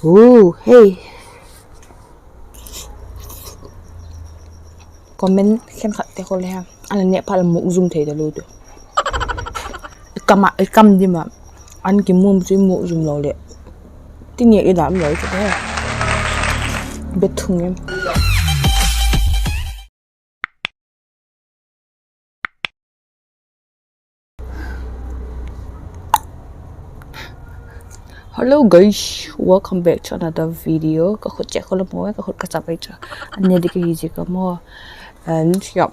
Oh, hey. Comment khen khát thế cô lên anh nhẹ phải là mũ zoom thế đó luôn được cầm đi mà anh kiếm mua một cái mũ zoom lâu lệ tí nhẹ cái đám lấy cho thế biết thùng em Hello guys, welcome back to another video. Các bạn check kalau mau, các bạn kasih baca. Anh đi cái gì cả mua. And yeah,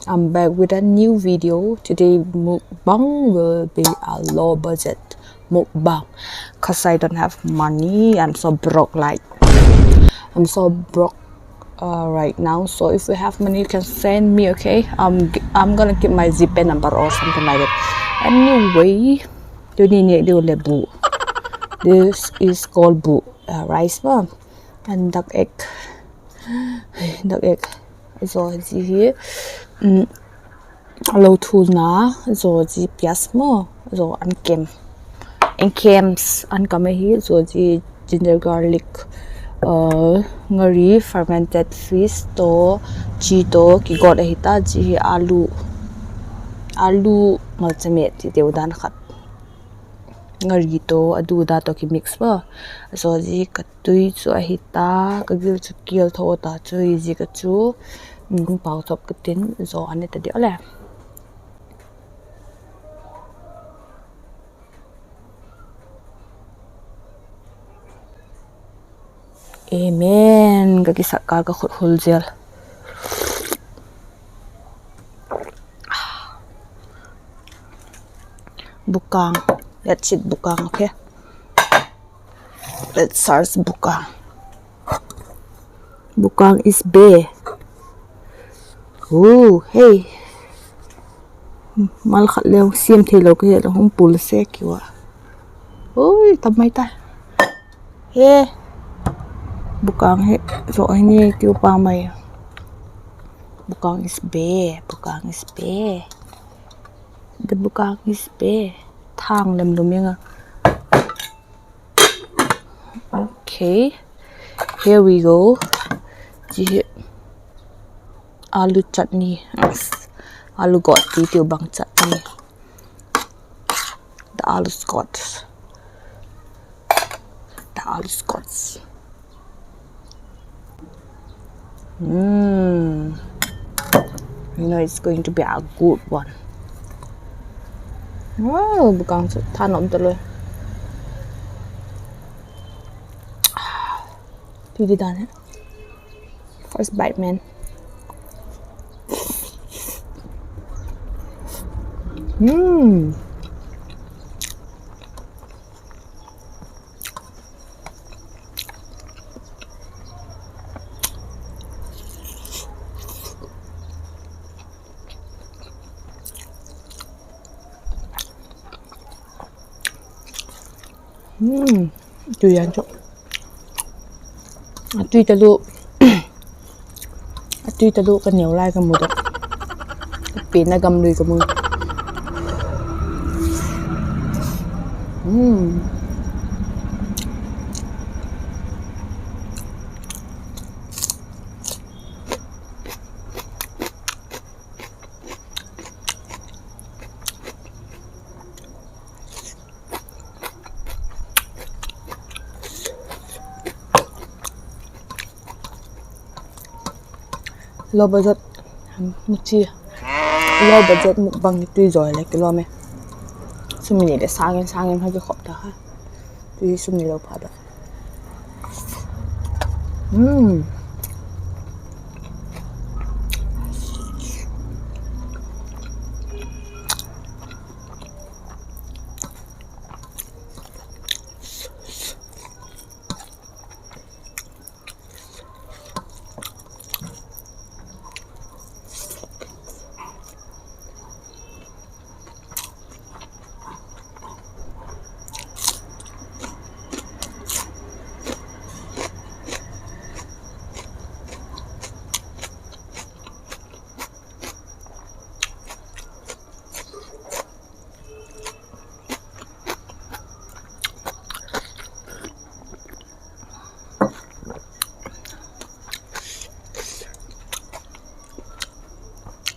I'm back with a new video. Today mukbang will be a low budget mukbang, cause I don't have money. I'm so broke. Right now. So if you have money, you can send me. Okay, I'm gonna give my Zip number or something like that. Anyway, this is called rice bomb and duck egg. Rồi gì thau2 na rồi gì pias mo rồi ăn kem ăn cà mê rồi gì ginger garlic ngari fermented fish to chi to ki god hita ji alu malchame ti deudan khat ngari to adu da to ki mix ba so ji katui chu hita kagil chu kiel tho ta chu ji ka chu pau chop ka tin zo ane ta de le amen ka sakar ka khut hul gel bukang. Let's eat bukang, okay? Let's start bukang. Bukang is big. Oh, hey. Mal khat leo xiêm thì lâu cái là không bùn xe kiểu à. Ôi, tầm mấy ta. Hey. Bukang hey. Rồi nè kiểu ba mày. Bukang is big. The bukang is big. Thang lem lum yang. Okay, here we go. Aloo chutney. Aloo got tiêu bằng chutney. The aloo scots. You know it's going to be a good one. Wow, bukang than om tuloy. Dude done it. First bite, man. Tùy ăn chỗ tùy ta lu kan nhiều like kan một đó pin na gam lùi củaมึงlow budget low budget mukbang tùy rồi lấy cái lo mẹ xung mình để sang em hay cái khóc ta ha tùy xung mình lâu phá được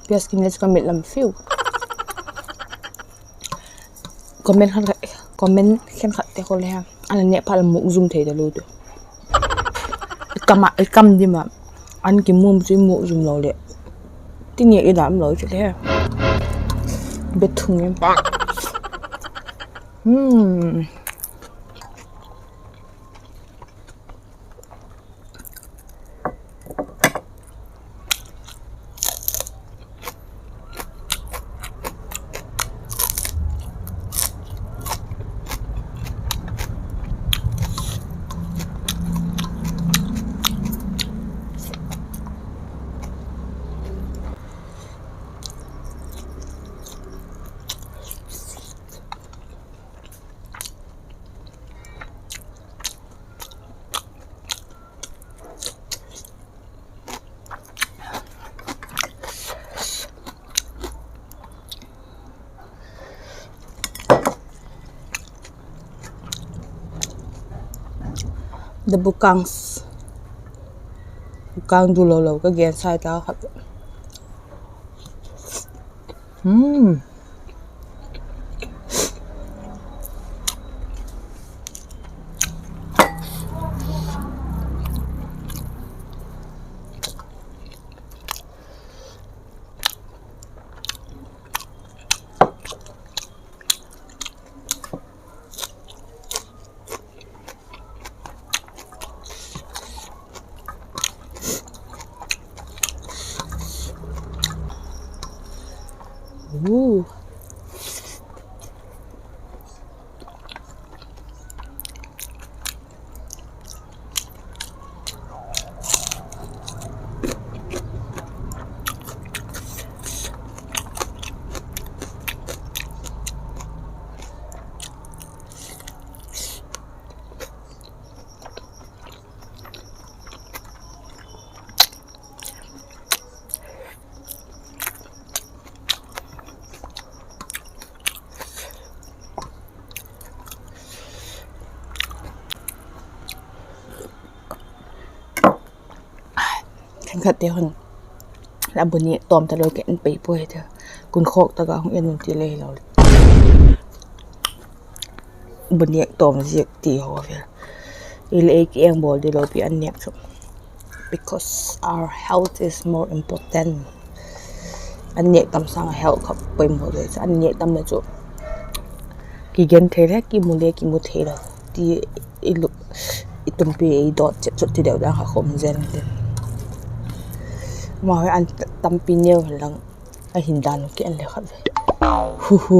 Bias kini comment lam fiu. Comment khen khát te ko le ha. An ne pal mu zoom thei da lu tu. Kam di ma. An ki mu zoom lo le. Ti ne i dam lo chu le ha. Bet thung em. The bukang du loก็เกียนใส่แล้วครับขัดเดียวคนแล้วบนนี้ตอมตะลอยแกนไปป่วยเถอะคุณโคกตะกะของเอ็นนตีเลยเราบนนี้ตอมเสียตีหัวเพื่ออีเล็กเองบอกดีเราพี่อันเนี้ยครับ because our health is more important อันเนี้ยตำสั่ง health ครับไปหมดเลยอันเนี้ยตำเลยจุกี่เกนเทเลกี่มูเลกี่มูเทเลที่อีลุอีตุ่มปีอีดอดเจ็ดจุดที่เดียวได้ค่ะคมเจนเลยมาให้อันตำปีเนียวหลังไอหินดานกี่อันเลยครับฮู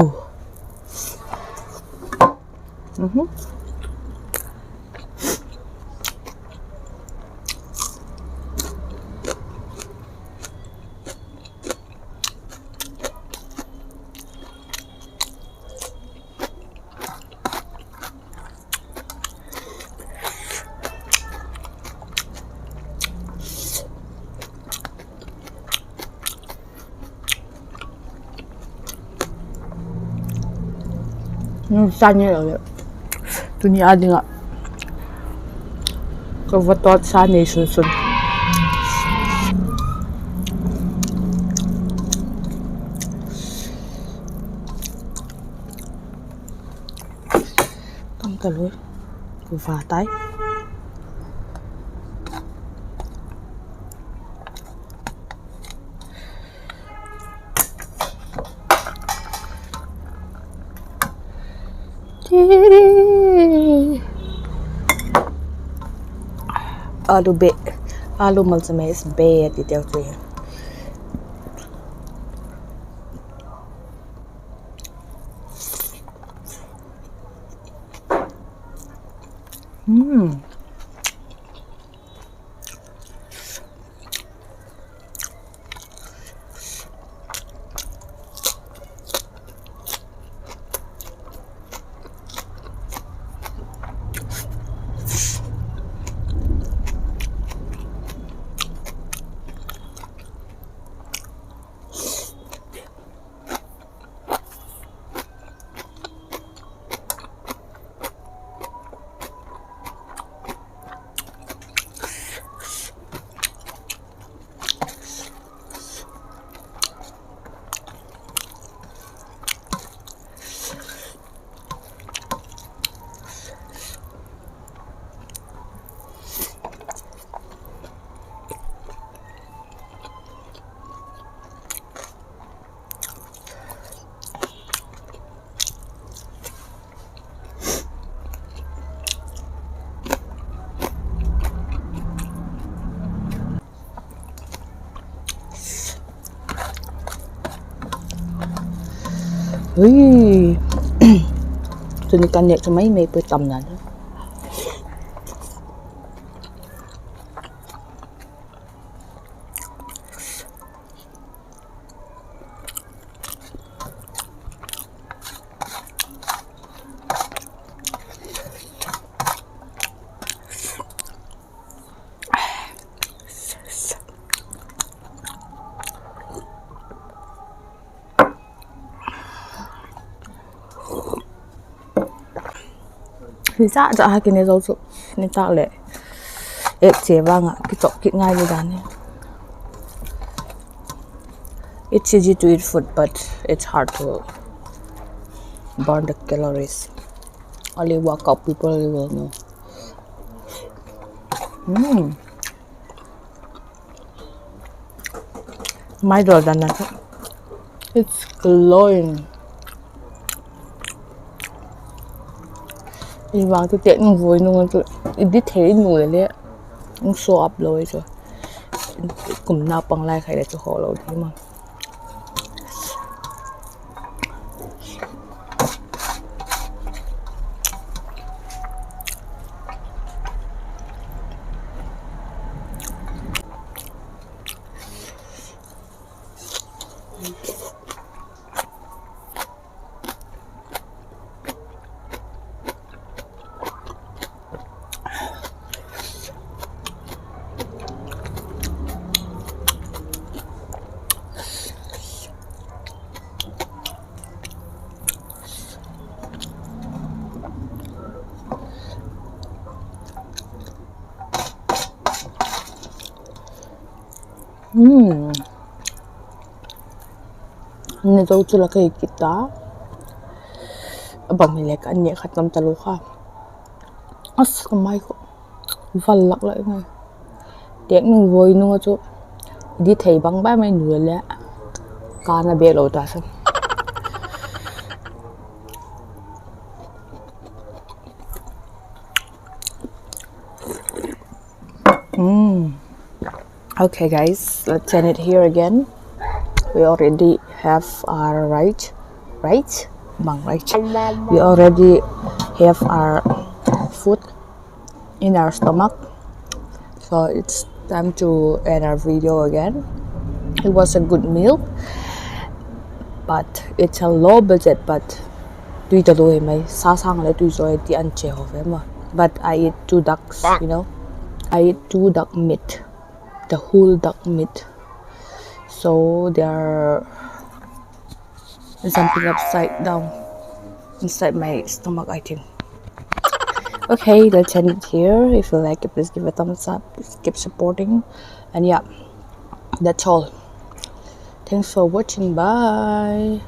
Sanya lah dunia ada nggak kebetulan sana susun tông telur của phá tay alu malsames bed di teo tuh Ui. Tôi cần nhạc cho mấy bữa tầm này. Thì dạ hai cái này rau trộn nên tạo lệ ép chế vang ạ cái chọc kỹ ngay với đàn này. It's easy to eat food but it's hard to burn the calories. Only workout people will know. My daughter, it's glowing. Đi vào tôi tiện nó vui luôn tôi đi thế mùi đấy ông show up rồi rồi cùng nào bằng lại khai để cho họ lâu thế mà. Ini tahu tu lah kayak kita. Abang milik kan ni khatam taluka. As kamay ko. Valak lại ngay. Tiếng nung vui nung cho đi thấy bằng ba mấy nửa lẽ. Cả na biết lâu ta sao. Okay guys, let's end it here again. We already have our right? Bang right. We already have our food in our stomach. So it's time to end our video again. It was a good meal. But it's a low budget but tuy cho tôi mày xa sang lại tuy rồi thì ăn chèo phải mà. But I eat 2 ducks, you know. I eat 2 duck meat. The whole duck meat. So they're jumping upside down inside my stomach, I think. Okay, let's end it here. If you like it, please give a thumbs up. Please keep supporting. And yeah, that's all. Thanks for watching. Bye.